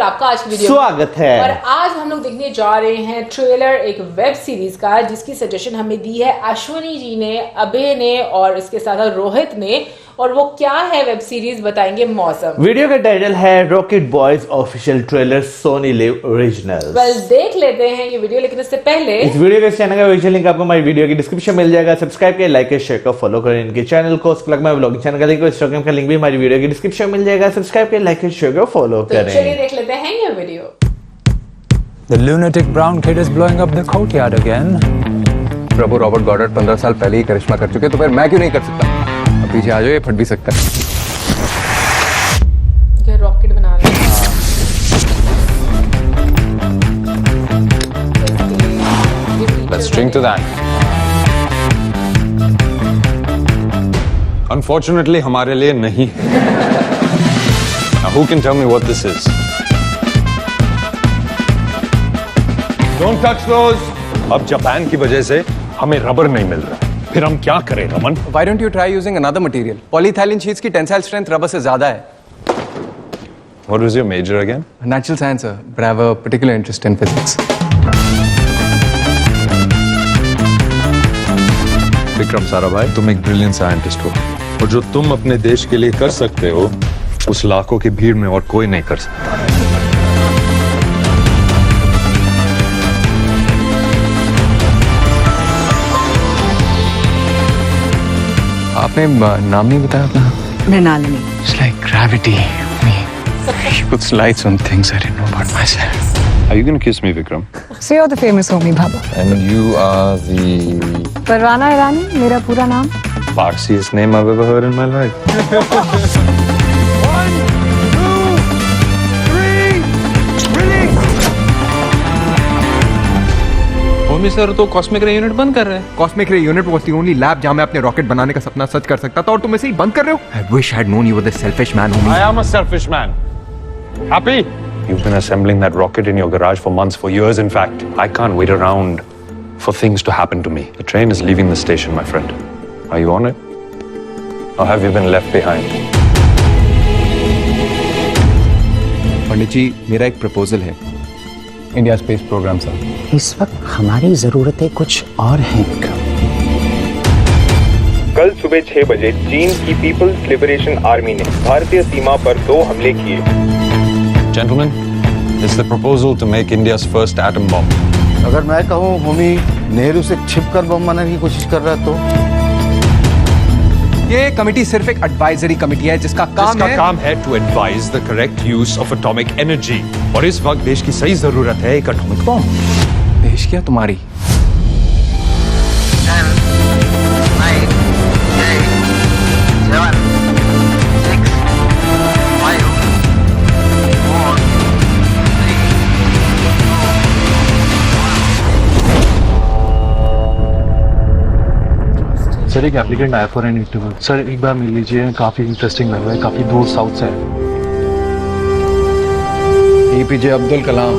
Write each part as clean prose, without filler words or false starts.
और आपका आज की वीडियो स्वागत है। और आज हम लोग देखने जा रहे हैं ट्रेलर एक वेब सीरीज का, जिसकी सजेशन हमें दी है अश्विनी जी ने, अभय ने और इसके साथ रोहित ने। और वो क्या है वेब सीरीज बताएंगे मौसम। वीडियो का टाइटल है Rocket Boys official trailer Sony LIV original. Well देख लेते हैं ये वीडियो, लेकिन इससे पहले इस वीडियो के चैनल का ओरिजिनल लिंक आपको हमारी वीडियो की डिस्क्रिप्शन मिल जाएगा। सब्सक्राइब करें, लाइक करें, शेयर करें, फॉलो करें इनके चैनल को। प्लग में व्लॉगिंग चैनल का लिंक, इंस्टाग्राम का लिंक भी हमारी वीडियो की डिस्क्रिप्शन में मिल जाएगा। सब्सक्राइब करें, लाइक करें, शेयर करें, फॉलो करें। चलिए देख लेते हैं ये video. The lunatic brown kid is blowing up the courtyard again. प्रभु रॉबर्ट गॉडर्ड 15 साल पहले ही करिश्मा कर चुके, तो फिर मैं क्यों नहीं कर सकता? अब पीछे आ जाओ, ये फट भी सकता है। रॉकेट बना रहे Let's drink to that. Unfortunately, हमारे लिए नहीं है। Now, who can tell me what this is? Don't touch those. अब जापान की वजह से हमें रबर नहीं मिल रहा, फिर हम क्या करें Raman? Why don't you try using another material? Polyethylene sheets की tensile strength रबर से ज्यादा है। What was your major again? Natural science, sir, but I have a particular interest in physics. Vikram Sarabhai, तुम एक ब्रिलियंट साइंटिस्ट हो, और जो तुम अपने देश के लिए कर सकते हो, उस लाखों की भीड़ में और कोई नहीं कर सकता। आपने नाम नहीं बताया अपना? Mrinalini. It's like gravity. She puts lights on things I didn't know about myself. Are you going to kiss me, Vikram? So you're the famous Homi Bhabha. And you are the परवाना ईरानी मेरा पूरा नाम। Parsiest name I've ever heard in my life. Homi sir तो cosmic रे unit बंद कर रहे हैं। Cosmic रे unit was the only lab जहां मैं अपने रॉकेट बनाने का सपना सच कर सकता था, और तुम इसे ही बंद कर रहे हो। I wish I had known you were the selfish man, Homi. I am a selfish man. Happy? You've been assembling that rocket in your garage for months, for years in fact. I can't wait around for things to happen to me. The train is leaving the station, my friend. Are you on it? Or have you been left behind? पंडित जी, मेरा एक proposal है। India space programme sir. इस वक्त हमारी जरूरतें कुछ और हैं। कल सुबह 6 बजे चीन की पीपल्स लिबरेशन आर्मी ने भारतीय सीमा पर 2 हमले किए। Gentlemen, it's the proposal to make India's first atom bomb. अगर मैं कहूँ होमी नेहरू से छिपकर बम बनाने की कोशिश कर रहा है तो ये कमेटी सिर्फ एक एडवाइजरी कमेटी है जिसका काम है to advise the correct use of atomic energy. और इस वक्त देश की सही जरूरत है एक एटॉमिक बम। देश क्या तुम्हारी? सर एक एप्लीकेंट आया फॉर एन इंटरव्यू। सर एक बार मिल लीजिए, काफ़ी इंटरेस्टिंग लग रहा है, काफ़ी दूर साउथ से है। एपीजे अब्दुल कलाम।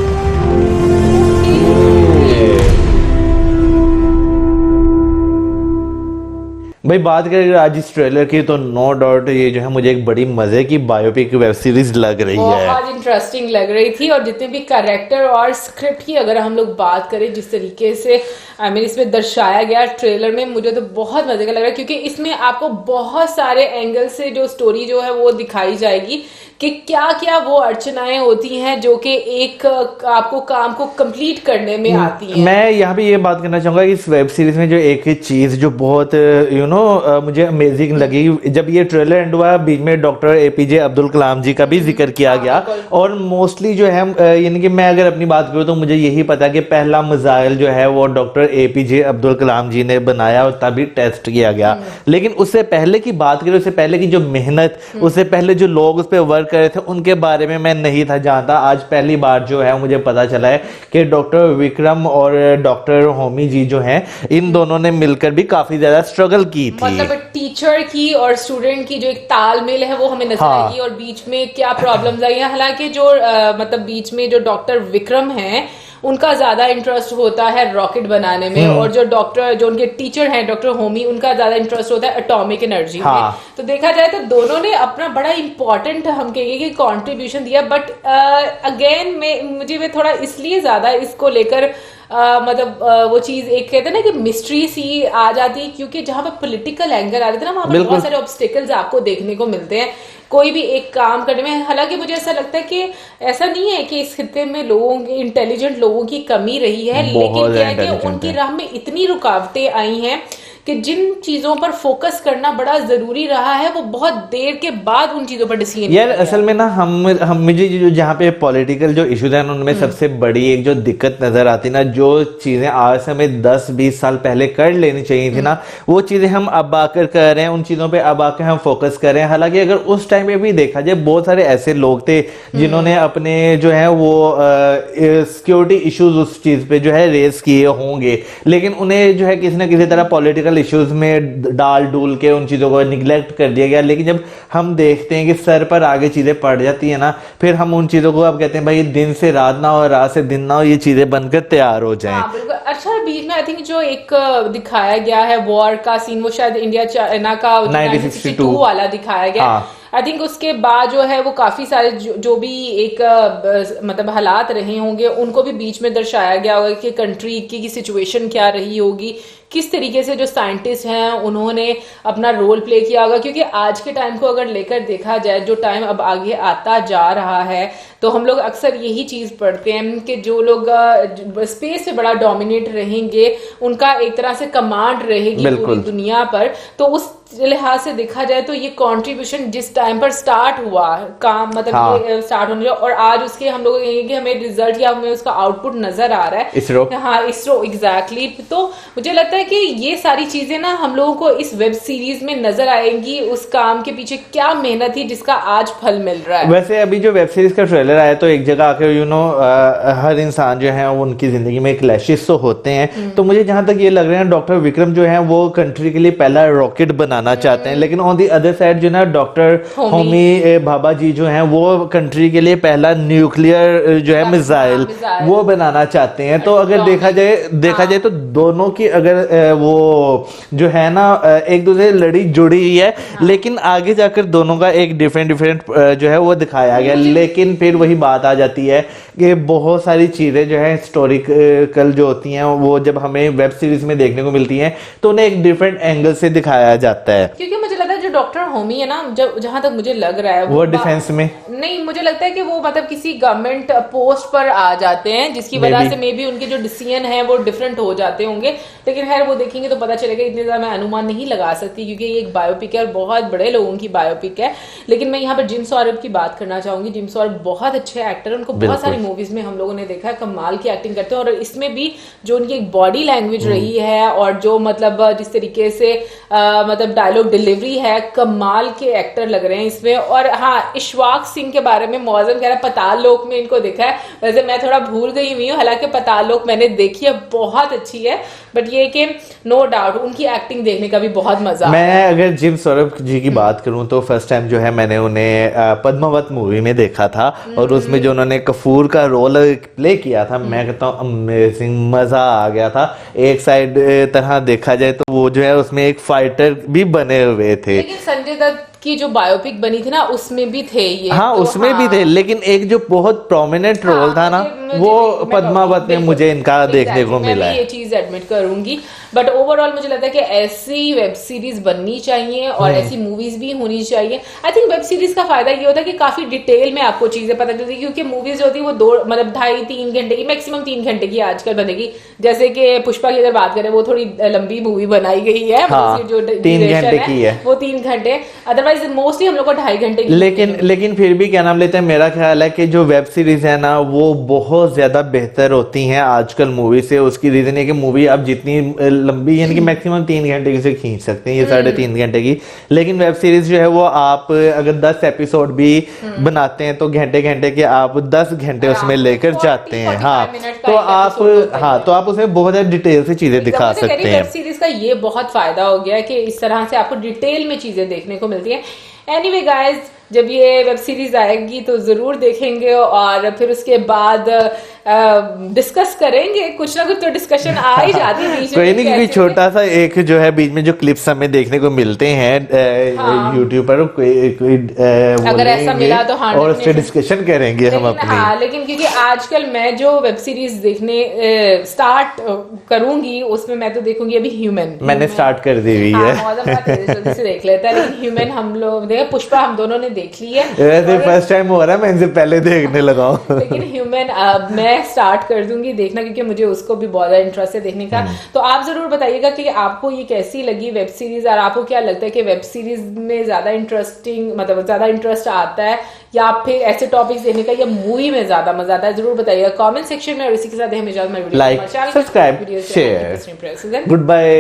भाई बात करें आज इस ट्रेलर की, तो नो डाउट ये जो है मुझे एक बड़ी मजे की बायोपिक वेब सीरीज लग रही है। बहुत इंटरेस्टिंग लग रही थी, और जितने भी कैरेक्टर और स्क्रिप्ट की अगर हम लोग बात करें, जिस तरीके से इसमें दर्शाया गया ट्रेलर में, मुझे तो बहुत मजे का लग रहा है, क्योंकि इसमें आपको बहुत सारे एंगल से जो स्टोरी जो है वो दिखाई जाएगी कि क्या क्या वो अड़चनाएं होती हैं जो कि एक आपको काम को कंप्लीट करने में आती हैं। मैं यहाँ पे ये बात करना चाहूंगा कि इस वेब सीरीज में जो एक चीज जो बहुत मुझे अमेजिंग लगी, जब ये ट्रेलर एंड हुआ, बीच में डॉक्टर एपीजे अब्दुल कलाम जी का भी जिक्र किया गया। और मोस्टली जो है यानी कि मैं अगर अपनी बात करूँ तो मुझे यही पता कि पहला मिसाइल जो है वो डॉक्टर एपीजे अब्दुल कलाम जी ने बनाया और तभी टेस्ट किया गया। लेकिन उससे पहले की बात करें, उससे पहले की जो मेहनत, उससे पहले जो लोग उस पर वर्क कर रहे थे, उनके बारे में मैं नहीं था जानता। आज पहली बार जो है मुझे पता चला है कि डॉक्टर विक्रम और डॉक्टर होमी जी जो हैं, इन दोनों ने मिलकर भी काफी ज्यादा स्ट्रगल की थी। मतलब टीचर की और स्टूडेंट की जो एक तालमेल है वो हमें नजर आएगी, और बीच में क्या प्रॉब्लम्स आई हैं। हालांकि जो मतलब बीच में जो डॉक्टर विक्रम हैं उनका ज्यादा इंटरेस्ट होता है रॉकेट बनाने में, और जो डॉक्टर, जो उनके टीचर हैं डॉक्टर होमी, उनका ज्यादा इंटरेस्ट होता है एटॉमिक एनर्जी में। तो देखा जाए तो दोनों ने अपना बड़ा इंपॉर्टेंट हम कहेंगे कि कंट्रीब्यूशन दिया, बट अगेन मुझे वे थोड़ा इसलिए ज्यादा इसको लेकर वो चीज एक कहते हैं ना कि मिस्ट्री सी आ जाती है, क्योंकि जहां पे पॉलिटिकल एंगल आ रहे थे ना, वहां पर बहुत सारे ऑब्स्टिकल्स आपको देखने को मिलते हैं कोई भी एक काम करने में। हालांकि मुझे ऐसा लगता है कि ऐसा नहीं है कि इस खित्ते में इंटेलिजेंट लोगों की कमी रही है, लेकिन क्या है कि उनकी राह में इतनी रुकावटें आई हैं कि जिन चीजों पर फोकस करना बड़ा जरूरी रहा है, वो बहुत देर के बाद उन चीजों पर डिसीजन यार असल में ना हम मुझे जो जहाँ पे पॉलिटिकल जो इश्यूज हैं उनमें सबसे बड़ी एक जो दिक्कत नजर आती ना, जो चीजें आज से हमें 10-20 साल पहले कर लेनी चाहिए थी ना, वो चीजें हम अब आकर कर रहे हैं, उन चीजों पे अब आकर हम फोकस कर रहे हैं। हालांकि अगर उस टाइम पे भी देखा जाए, बहुत सारे ऐसे लोग थे जिन्होंने अपने जो है वो सिक्योरिटी इश्यूज उस चीज पे जो है रेस किए होंगे, लेकिन उन्हें जो है किसी ना किसी तरह पॉलिटिकल इश्यूज में डाल डूल के उन चीजों को निगलेक्ट कर दिया गया। लेकिन जब हम देखते हैं कि सर पर आगे चीजें पड़ जाती है ना, फिर हम उन चीजों को अब कहते हैं भाई दिन से रात ना हो, रात से दिन ना हो, ये चीजें बनकर तैयार हो जाएं। अच्छा, बीच में आई थिंक जो एक दिखाया गया है वॉर का सीन, वो शायद इंडिया चाइना का 1962 वाला दिखाया गया। आई थिंक उसके बाद जो है वो काफी सारे जो भी एक मतलब हालात रहे होंगे, उनको भी बीच में दर्शाया गया होगा कि कंट्री की सिचुएशन क्या रही होगी, किस तरीके से जो साइंटिस्ट हैं उन्होंने अपना रोल प्ले किया होगा। क्योंकि आज के टाइम को अगर लेकर देखा जाए, जो टाइम अब आगे आता जा रहा है, तो हम लोग अक्सर यही चीज पढ़ते हैं कि जो लोग स्पेस पे बड़ा डोमिनेट रहेंगे, उनका एक तरह से कमांड रहेगी पूरी दुनिया पर। तो उस लिहाज से देखा जाए तो ये कंट्रीब्यूशन जिस टाइम पर स्टार्ट हुआ काम, मतलब ये स्टार्ट होने और आज उसके हम लोग कहेंगे कि हमें रिजल्ट या हमें उसका आउटपुट नजर आ रहा है, इसरो एग्जैक्टली। तो मुझे लगता है कि ये सारी चीजें ना हम लोगों को इस वेब सीरीज में नजर आएंगी, उस काम के पीछे क्या मेहनत थी जिसका आज फल मिल रहा है। वैसे अभी जो वेब सीरीज का ट्रेलर आया तो एक जगह आकर हर इंसान जो है वो उनकी जिंदगी में क्लैशेस तो होते हैं। तो मुझे जहां तक ये लग रहा है डॉक्टर विक्रम जो है वो कंट्री के लिए पहला रॉकेट बनाना चाहते हैं, लेकिन ऑन दी अदर साइड जो ना डॉक्टर होमी भाभा जी जो हैं वो कंट्री के लिए पहला न्यूक्लियर जो है मिसाइल वो बनाना चाहते हैं। तो अगर देखा जाए तो दोनों की अगर वो जो है ना एक दूसरे लड़ी जुड़ी हुई है, लेकिन आगे जाकर दोनों का एक डिफरेंट जो है वो दिखाया गया। लेकिन फिर वही बात आ जाती है कि बहुत सारी चीजें जो है हिस्टोरिकल जो होती हैं वो जब हमें वेब सीरीज में देखने को मिलती हैं तो उन्हें एक डिफरेंट एंगल से दिखाया जाता है। क्योंकि मुझे लगता है जो डॉक्टर होमी है ना, जब जहां तक मुझे लग रहा है वो डिफेंस में नहीं, मुझे लगता है कि वो मतलब किसी गवर्नमेंट पोस्ट पर आ जाते हैं, जिसकी वजह से मे बी उनके जो डिसीजन है वो डिफरेंट हो जाते होंगे। लेकिन खैर वो देखेंगे तो पता चलेगा, इतने ज्यादा मैं अनुमान नहीं लगा सकती क्योंकि ये एक बायोपिक है और बहुत बड़े लोगों की बायोपिक है। लेकिन मैं यहाँ पर जिम सौरभ की बात करना चाहूंगी। जिम सौरभ बहुत अच्छे एक्टर, उनको बहुत सारी मूवीज में हम लोगों ने देखा है, कमाल की एक्टिंग करते हैं। और इसमें भी जो उनकी एक बॉडी लैंग्वेज रही है और जो मतलब जिस तरीके से मतलब डायलॉग डिलीवरी है, कमाल के एक्टर लग रहे हैं इसमें। और हाँ, इशफाक सिंह के बारे में मौजम कह रहा है पताल लोक में इनको देखा है, वैसे मैं थोड़ा भूल गई हुई हूँ, हालांकि पताल लोक मैंने देखी है, बहुत अच्छी है। बट ये कि नो डाउट उनकी एक्टिंग देखने का भी बहुत मजा मैं अगर जिम सौरभ जी की बात करूं तो फर्स्ट टाइम जो है मैंने उन्हें पद्मावत मूवी में देखा था और उसमें जो उन्होंने कपूर का रोल प्ले किया था, मैं कहता हूँ अमेजिंग, मजा आ गया था। एक साइड तरह देखा जाए तो वो जो है उसमें एक फाइटर भी बने हुए थे। लेकिन संजय दत्त की जो बायोपिक बनी थी ना उसमें भी थे ये, हाँ तो उसमें भी थे, लेकिन एक जो बहुत प्रोमिनेंट रोल था ना वो पद्मावत में मुझे इनका देखने को मिला है। ये चीज एडमिट करूंगी। बट ओवरऑल मुझे लगता है कि ऐसी वेब सीरीज बननी चाहिए और ऐसी मूवीज भी होनी चाहिए। आई थिंक वेब सीरीज का फायदा ये होता है कि काफी डिटेल में आपको चीजें पता चलती है, क्योंकि मूवीज जो होती है वो 2.5-3 घंटे की, मैक्सिमम 3 घंटे की आजकल बनेगी। जैसे कि पुष्पा की अगर बात करें वो थोड़ी लंबी मूवी बनाई गई है, जो 3 घंटे की है वो 3 घंटे, अदरवाइज मोस्टली हम लोग को 2.5 घंटे की। लेकिन फिर भी क्या नाम लेते हैं, मेरा ख्याल है कि जो वेब सीरीज है ना वो बहुत ज्यादा बेहतर होती हैं आजकल मूवी से। उसकी रीजन है कि मूवी आप जितनी लंबी यानी कि मैक्सिमम 3 घंटे की से खींच सकते हैं, ये 3.5 घंटे की। लेकिन वेब सीरीज जो है वो आप अगर 10 एपिसोड भी बनाते हैं तो घंटे के आप 10 घंटे उसमें लेकर जाते हैं। तो आप उसमें बहुत ज्यादा डिटेल से चीजें दिखा सकते हैं। वेब सीरीज का ये बहुत फायदा हो गया कि इस तरह से आपको डिटेल में चीजें देखने को मिलती है। एनीवे गाइज, जब ये वेब सीरीज आएगी तो जरूर देखेंगे और फिर उसके बाद डिस्कस करेंगे। कुछ ना कुछ तो डिस्कशन आ ही जाती है बीच में। कोई नहीं, क्योंकि छोटा सा एक जो है बीच में जो क्लिप्स हमें देखने को मिलते हैं यूट्यूब पर, कोई अगर ऐसा मिला तो हाँ, और उस पर डिस्कशन करेंगे हम अपने। हाँ, लेकिन क्योंकि आजकल मैं जो वेब सीरीज देखने स्टार्ट करूंगी उसमें मैं तो देखूंगी अभी ह्यूमन। मैंने स्टार्ट कर दी हुई है। जल्दी से देख लेता है, लेकिन ह्यूमन हम लोग देखा, पुष्पा हम दोनों ने देख ली है। वैसे फर्स्ट टाइम हो रहा है, मैं इनसे पहले देखने लगा हूँ। लेकिन ह्यूमन मैं स्टार्ट कर दूंगी देखना, क्योंकि मुझे उसको भी बहुत ज्यादा इंटरेस्ट है देखने का। तो आप जरूर बताइएगा कि आपको ये कैसी लगी वेब सीरीज, और आपको क्या लगता है कि वेब सीरीज में ज्यादा इंटरेस्टिंग, मतलब ज्यादा इंटरेस्ट आता है या फिर ऐसे टॉपिक्स देखने का, या मूवी में ज्यादा मजा आता है? जरूर बताइएगा कमेंट सेक्शन में। और इसी के साथ हमें like, subscribe, share, good bye.